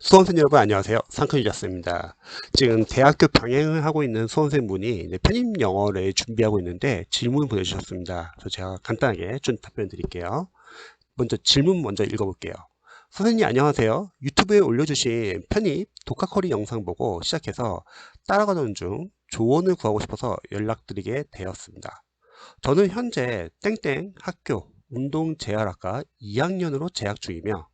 수험생 여러분 안녕하세요. 상크유자스입니다. 지금 대학교 병행을 하고 있는 수험생분이 편입 영어를 준비하고 있는데 질문을 보내주셨습니다. 그래서 제가 간단하게 좀 답변 드릴게요. 먼저 질문 먼저 읽어볼게요. 선생님 안녕하세요. 유튜브에 올려주신 편입 독학커리 영상 보고 시작해서 따라가던 중 조언을 구하고 싶어서 연락드리게 되었습니다. 저는 현재 땡땡 학교 운동재활학과 2학년으로 재학 중이며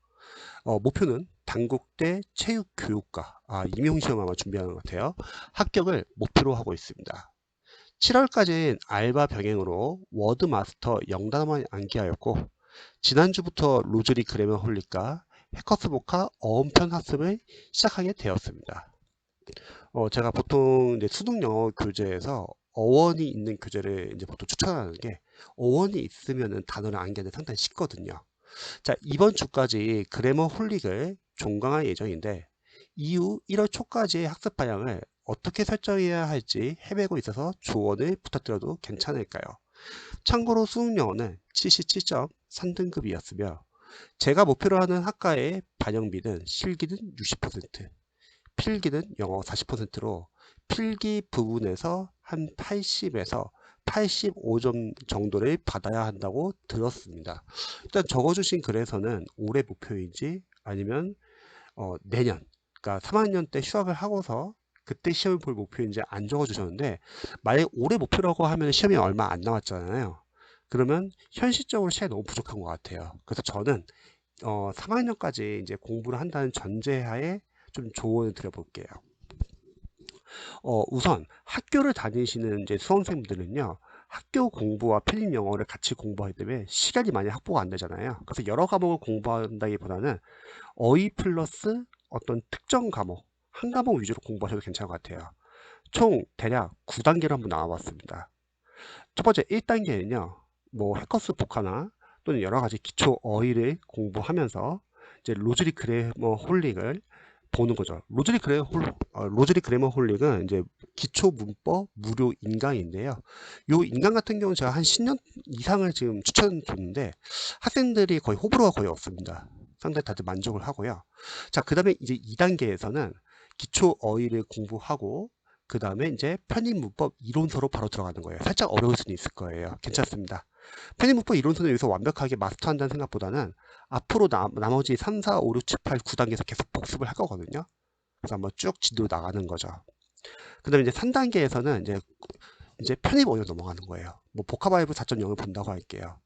목표는 단국대 체육교육과 임용시험 아마 준비하는 것 같아요. 합격을 목표로 하고 있습니다. 7월까지는 알바 병행으로 워드마스터 영단어만 암기하였고 지난주부터 로즈리 그래머 홀릭과 해커스 모카 어음편 학습을 시작하게 되었습니다. 제가 보통 이제 수능 영어 교재에서 어원이 있는 교재를 이제 보통 추천하는 게 어원이 있으면은 단어를 암기하는 데 상당히 쉽거든요. 자, 이번 주까지 그래머 홀릭을 종강할 예정인데 이후 1월 초까지의 학습 방향을 어떻게 설정해야 할지 헤매고 있어서 조언을 부탁드려도 괜찮을까요? 참고로 수능 영어는 77.3등급이었으며 제가 목표로 하는 학과의 반영비는 실기는 60%, 필기는 영어 40%로 필기 부분에서 한 80에서 85점 정도를 받아야 한다고 들었습니다. 일단 적어주신 글에서는 올해 목표인지 아니면 내년, 그러니까 3학년 때 휴학을 하고서 그때 시험을 볼 목표인지 안 적어주셨는데 만약 올해 목표라고 하면 시험이 얼마 안 남았잖아요. 그러면 현실적으로 시간이 너무 부족한 것 같아요. 그래서 저는 3학년까지 이제 공부를 한다는 전제하에 좀 조언을 드려볼게요. 우선 학교를 다니시는 이제 수험생분들은요, 학교 공부와 필립 영어를 같이 공부하기 때문에 시간이 많이 확보가 안 되잖아요. 그래서 여러 과목을 공부한다기보다는 어휘 플러스 어떤 특정 과목, 한 과목 위주로 공부하셔도 괜찮을 것 같아요. 총 대략 9단계로 한번 나와봤습니다. 첫 번째 1단계는요, 뭐 해커스 복화나 또는 여러 가지 기초 어휘를 공부하면서 이제 로즈리 그래머 홀릭을 보는 거죠. 로즈리 그래머 홀릭은 이제 기초 문법 무료 인강인데요. 요 인강 같은 경우는 제가 한 10년 이상을 지금 추천드렸는데 학생들이 거의 호불호가 거의 없습니다. 상당히 다들 만족을 하고요. 자, 그 다음에 이제 2단계에서는 기초 어휘를 공부하고 그 다음에 이제 편입 문법 이론서로 바로 들어가는 거예요. 살짝 어려울 수는 있을 거예요. 괜찮습니다. 편입 문법 이론서는 여기서 완벽하게 마스터한다는 생각보다는 앞으로 나머지 3, 4, 5, 6, 7, 8, 9단계에서 계속 복습을 할 거거든요. 그래서 한번 쭉 진도로 나가는 거죠. 그 다음에 이제 3단계에서는 이제 편입 어휘로 넘어가는 거예요. 뭐 보카바이브 4.0을 본다고 할게요.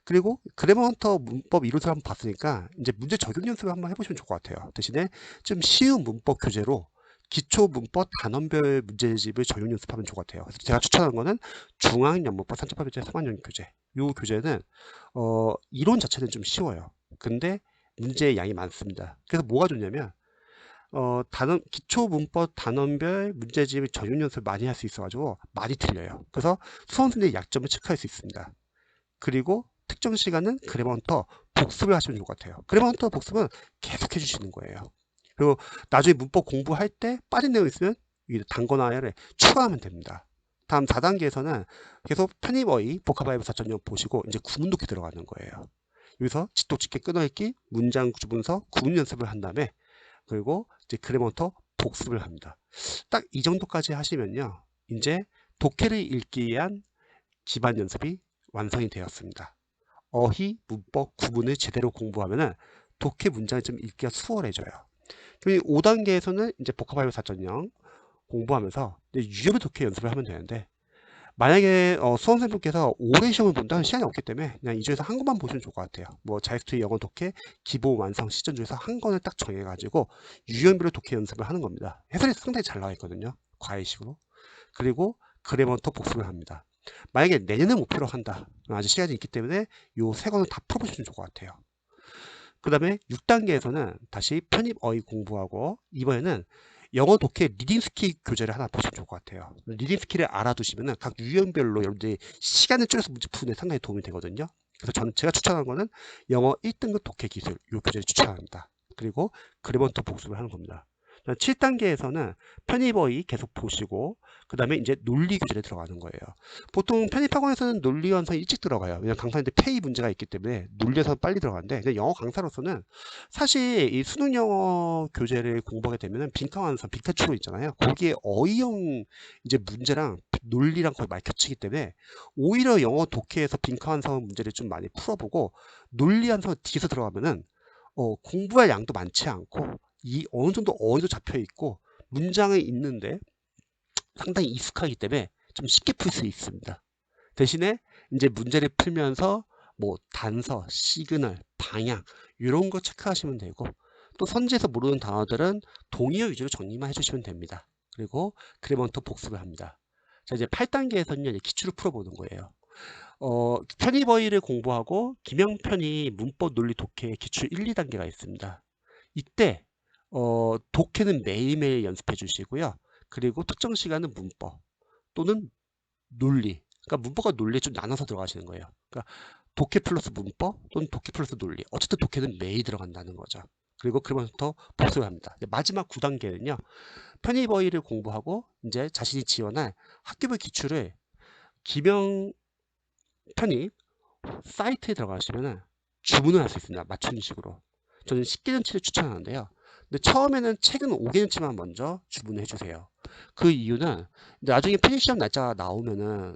그리고 그래머 헌터 문법 이론서를 한번 봤으니까 이제 문제 적용 연습을 한번 해보시면 좋을 것 같아요. 대신에 좀 쉬운 문법 교재로 기초 문법 단원별 문제집을 적용 연습하면 좋을 것 같아요. 그래서 제가 추천하는 거는 중앙연문법 3.8배째 3학년 교재. 이 교재는 이론 자체는 좀 쉬워요. 근데 문제의 양이 많습니다. 그래서 뭐가 좋냐면 기초 문법 단원별 문제집 적용 연습을 많이 할 수 있어가지고 많이 틀려요. 그래서 수험생들의 약점을 체크할 수 있습니다. 그리고 특정 시간은 그래머헌터 복습을 하시면 좋을 것 같아요. 그래머헌터 복습은 계속 해주시는 거예요. 그리고 나중에 문법 공부할 때 빠진 내용 있으면 단거나 하야를 추가하면 됩니다. 다음 4단계에서는 계속 편입어휘 보카바이브 4.0 보시고 이제 구문 독해 들어가는 거예요. 여기서 지도 찍기 끊어읽기 문장 주분서 구문 연습을 한 다음에 그리고 이제 그래머헌터 복습을 합니다. 딱 이 정도까지 하시면요. 이제 독해를 읽기 위한 기반 연습이 완성이 되었습니다. 어휘, 문법, 구문을 제대로 공부하면은 독해 문장을 좀 읽기가 수월해져요. 그리고 5단계에서는 이제 보카바이브 4.0 공부하면서 유형의 독해 연습을 하면 되는데 만약에 수험생분께서 오래 시험을 본다면 시간이 없기 때문에 그냥 이 중에서 한 권만 보시면 좋을 것 같아요. 뭐 자이스트 영어 독해 기본 완성 시전 중에서 한 권을 딱 정해가지고 유형별로 독해 연습을 하는 겁니다. 해설이 상당히 잘 나와 있거든요. 과외식으로. 그리고 그래머헌터 복습을 합니다. 만약에 내년을 목표로 한다. 아직 시간이 있기 때문에 요 세 권을 다 풀어보시면 좋을 것 같아요. 그 다음에 6단계에서는 다시 편입 어휘 공부하고 이번에는 영어 독해 리딩 스킬 교재를 하나 보시면 좋을 것 같아요. 리딩 스킬을 알아두시면 각 유형별로 여러분들이 시간을 줄여서 문제 푸는 데 상당히 도움이 되거든요. 그래서 제가 추천하는 거는 영어 1등급 독해 기술 이 교재를 추천합니다. 그리고 그래머헌터 복습을 하는 겁니다. 7단계에서는 편입어휘 계속 보시고 그 다음에 이제 논리 교재에 들어가는 거예요. 보통 편입학원에서는 논리 완성이 일찍 들어가요. 왜냐면 강사인데 페이 문제가 있기 때문에 논리에서 빨리 들어가는데, 근데 영어 강사로서는 사실 이 수능 영어 교재를 공부하게 되면은 빈칸 완성, 빅테추로 있잖아요. 거기에 어휘형 이제 문제랑 논리랑 거의 많이 겹치기 때문에 오히려 영어 독해에서 빈칸 완성 문제를 좀 많이 풀어보고 논리 완성 뒤에서 들어가면은 공부할 양도 많지 않고 이 어느 정도 어휘도 잡혀 있고 문장이 있는데 상당히 익숙하기 때문에 좀 쉽게 풀 수 있습니다. 대신에 이제 문제를 풀면서 뭐 단서, 시그널, 방향 이런 거 체크하시면 되고, 또 선지에서 모르는 단어들은 동의어 위주로 정리만 해주시면 됩니다. 그리고 그래먼터 복습을 합니다. 자, 이제 8단계에서는 기출을 풀어보는 거예요. 편입어휘를 공부하고 기명편이 문법 논리 독해 기출 1, 2단계가 있습니다. 이때 독해는 매일매일 연습해 주시고요. 그리고 특정 시간은 문법 또는 논리, 그러니까 문법과 논리에 좀 나눠서 들어가시는 거예요. 그러니까 독해 플러스 문법 또는 독해 플러스 논리, 어쨌든 독해는 매일 들어간다는 거죠. 그리고 그러면서 복습을 합니다. 마지막 9단계는요, 편입어휘를 공부하고 이제 자신이 지원할 학교별 기출을 기명 편입 사이트에 들어가시면 주문을 할 수 있습니다. 맞추는 식으로. 저는 10개년치를 추천하는데요. 근데 처음에는 최근 5개년치만 먼저 주문해 주세요. 그 이유는 나중에 편입시험 날짜가 나오면은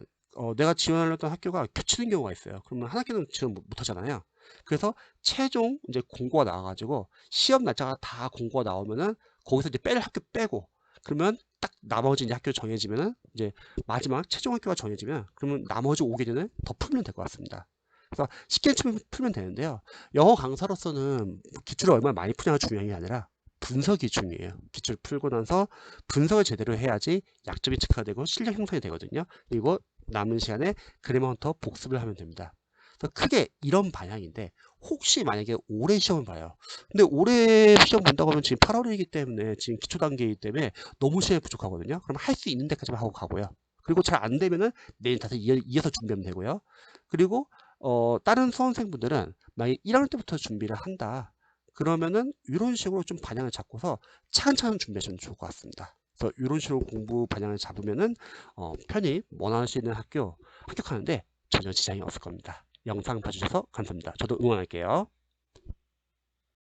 내가 지원하려던 학교가 겹치는 경우가 있어요. 그러면 한 학교는 지원 못 하잖아요. 그래서 최종 이제 공고가 나와가지고 시험 날짜가 다 공고가 나오면은 거기서 이제 뺄 학교 빼고, 그러면 딱 나머지 이제 학교 정해지면은 이제 마지막 최종 학교가 정해지면 그러면 나머지 5개년을 더 풀면 될 것 같습니다. 그래서 쉽게 풀면 되는데요. 영어 강사로서는 기출을 얼마나 많이 푸냐가 중요한 게 아니라 분석이 중요해요. 기출 풀고 나서 분석을 제대로 해야지 약점이 체크가 되고 실력 형성이 되거든요. 그리고 남은 시간에 그래머헌터 복습을 하면 됩니다. 그래서 크게 이런 방향인데, 혹시 만약에 올해 시험을 봐요. 근데 올해 시험 본다고 하면 지금 8월이기 때문에 지금 기초 단계이기 때문에 너무 시간이 부족하거든요. 그럼 할 수 있는 데까지만 하고 가고요. 그리고 잘 안 되면은 내일 다시 이어서 준비하면 되고요. 그리고 다른 수험생분들은 만약 1학년 때부터 준비를 한다. 그러면은 이런 식으로 좀 방향을 잡고서 차근차근 준비하시면 좋을 것 같습니다. 그래서 이런 식으로 공부 방향을 잡으면은 편입 원하시는 학교 합격하는데 전혀 지장이 없을 겁니다. 영상 봐주셔서 감사합니다. 저도 응원할게요.